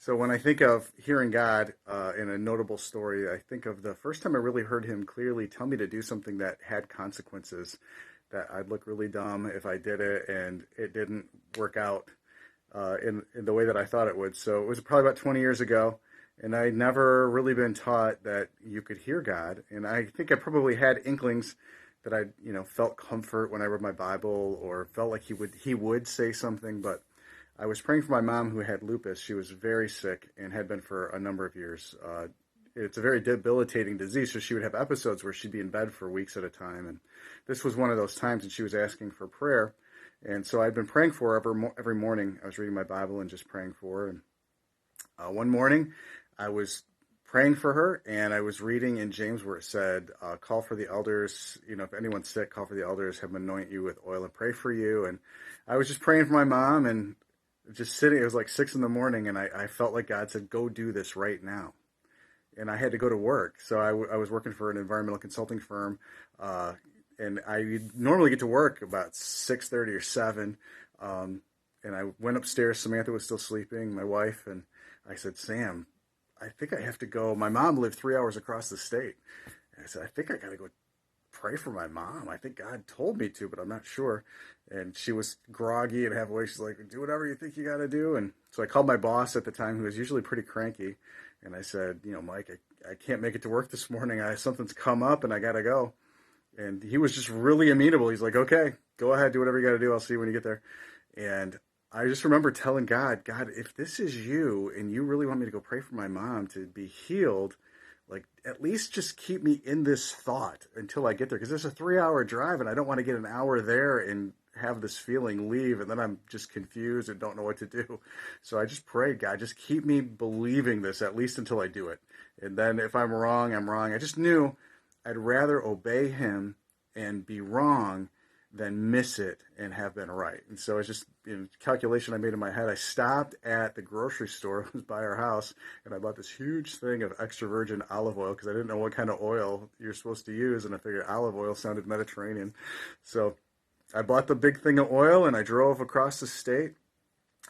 So when I think of hearing God in a notable story, I think of the first time I really heard him clearly tell me to do something that had consequences, that I'd look really dumb if I did it and it didn't work out in the way that I thought it would. So it was probably about 20 years ago, and I'd never really been taught that you could hear God. And I think I probably had inklings that I, felt comfort when I read my Bible or felt like he would say something, but I was praying for my mom who had lupus. She was very sick and had been for a number of years. It's a very debilitating disease, so she would have episodes where she'd be in bed for weeks at a time. And this was one of those times, and she was asking for prayer. And so I'd been praying for her every morning. I was reading my Bible and just praying for her. And one morning, I was praying for her, and I was reading in James where it said, call for the elders. If anyone's sick, call for the elders, have them anoint you with oil and pray for you. And I was just praying for my mom and just sitting. It was like 6 a.m, and I felt like God said, go do this right now. And I had to go to work. So I was working for an environmental consulting firm, and I normally get to work about 6:30 or 7. And I went upstairs. Samantha was still sleeping, my wife, and I said, Sam, I think I have to go. My mom lived 3 hours across the state. And I said, I think I got to go pray for my mom. I think God told me to, but I'm not sure. And she was groggy and halfway. She's like, do whatever you think you got to do. And so I called my boss at the time, who was usually pretty cranky. And I said, Mike, I can't make it to work this morning. Something's come up and I got to go. And he was just really amenable. He's like, okay, go ahead, do whatever you got to do. I'll see you when you get there. And I just remember telling God, if this is you and you really want me to go pray for my mom to be healed, like at least just keep me in this thought until I get there. Because there's a 3-hour drive and I don't want to get an hour there and have this feeling leave. And then I'm just confused and don't know what to do. So I just prayed, God, just keep me believing this at least until I do it. And then if I'm wrong, I'm wrong. I just knew I'd rather obey him and be wrong than miss it and have been right. And so it's just calculation I made in my head. I stopped at the grocery store, it was by our house, and I bought this huge thing of extra virgin olive oil because I didn't know what kind of oil you're supposed to use, and I figured olive oil sounded Mediterranean. So I bought the big thing of oil and I drove across the state.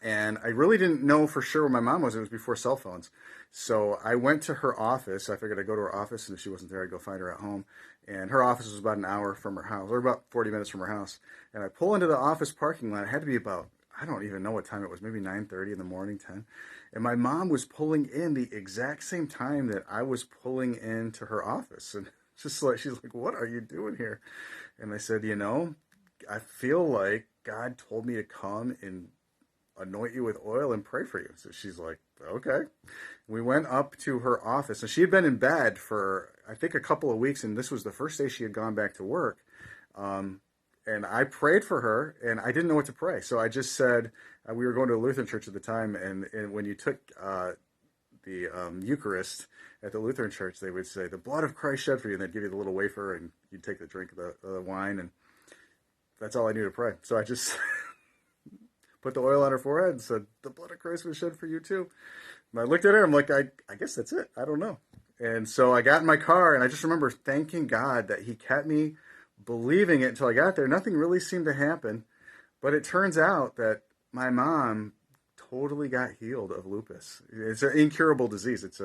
And I really didn't know for sure where my mom was. It was before cell phones. So I went to her office. I figured I'd go to her office, and if she wasn't there, I'd go find her at home. And her office was about an hour from her house, or about 40 minutes from her house. And I pull into the office parking lot. It had to be about, I don't even know what time it was, maybe 9:30 in the morning, 10. And my mom was pulling in the exact same time that I was pulling into her office. And just like, she's like, what are you doing here? And I said, I feel like God told me to come and anoint you with oil and pray for you. So she's like, okay. We went up to her office, and she had been in bed for, I think, a couple of weeks, and this was the first day she had gone back to work. And I prayed for her, and I didn't know what to pray. So I just said, we were going to a Lutheran church at the time, and when you took the Eucharist at the Lutheran church, they would say, the blood of Christ shed for you, and they'd give you the little wafer, and you'd take the drink of the wine, and that's all I knew to pray. So I just put the oil on her forehead and said, the blood of Christ was shed for you too. And I looked at her, I'm like, I guess that's it. I don't know. And so I got in my car, and I just remember thanking God that he kept me believing it until I got there. Nothing really seemed to happen. But it turns out that my mom totally got healed of lupus. It's an incurable disease. It's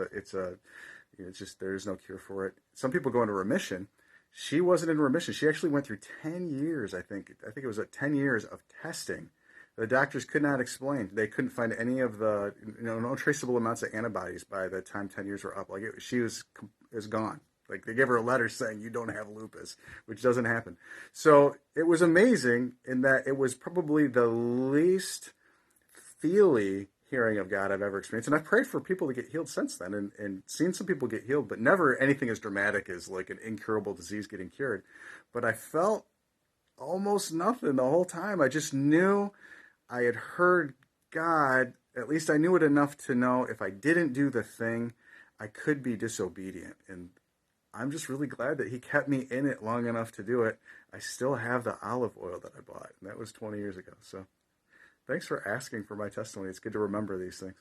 just, there's no cure for it. Some people go into remission. She wasn't in remission. She actually went through 10 years, I think it was 10 years of testing. The doctors could not explain. They couldn't find any of the, no traceable amounts of antibodies by the time 10 years were up. Like she was gone. Like they gave her a letter saying you don't have lupus, which doesn't happen. So it was amazing in that it was probably the least feely hearing of God I've ever experienced. And I've prayed for people to get healed since then and seen some people get healed, but never anything as dramatic as like an incurable disease getting cured. But I felt almost nothing the whole time. I just knew I had heard God, at least I knew it enough to know if I didn't do the thing, I could be disobedient. And I'm just really glad that he kept me in it long enough to do it. I still have the olive oil that I bought, and that was 20 years ago. So thanks for asking for my testimony. It's good to remember these things.